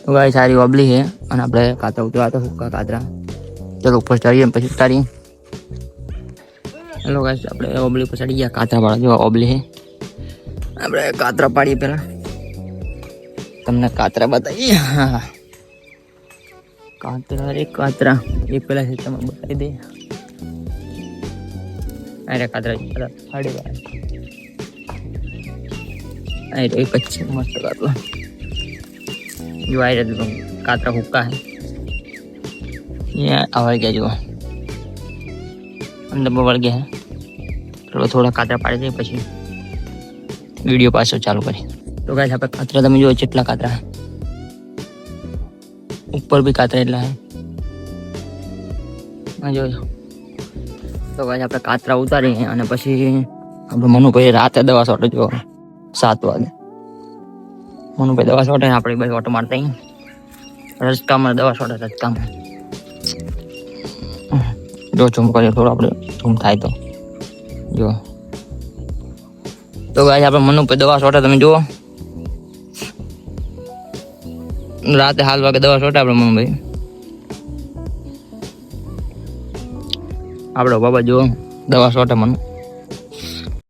તો ગાઈસ સારી ઓબલી છે અને આપણે કાતરા ઉતરવા તો હુક્કા કાતરા ચલો ઉપર ચડીએ પછી ઉતારીએ. હેલો ગાઈસ આપણે ઓબલી પર ચડી ગયા કાતરા વાળા જો ઓબલી છે આપણે કાતરા પાડીએ પેલા તમને કાતરા બતાવીએ. હા કાતરા રે કાતરા એ પેલા છે તમે બતાવી દે. અરે કાતરા પાડી અરે એક જ છે મસ્ત કાતરા જો આ રીતે કાતરા હુક્કા है आवाज क्या जो अंदर बबड़ गया है. चलो थोड़ा कातरा पाड़ी दे પછી વિડિયો પાછો ચાલુ કરી. તો ગાઈસ આપણે કાતરા તમે જો કેટલા કાતરા ઉપર ભી કાતરા એટલા હે જો. તો ગાઈસ આપણે કાતરા ઉતારી અને પછી આપણે મનુભાઈ રાતે દવા સોટે જો 7 વાગે મનુભાઈ દવા સોટે આપણે બે ઓટો મારતા રસ્તામાં દવા સોટે રસ્તામાં જો ઝૂમ કરીએ થોડું આપણે ઝૂમ થાય તો જો. તો ગાઈસ આપણે મનુ पे દવા છોટા તમે જુઓ રાતે હાલ વાગે દવા છોટા આપણે મનુભાઈ આપણો બાબા જો દવા છોટા મનુ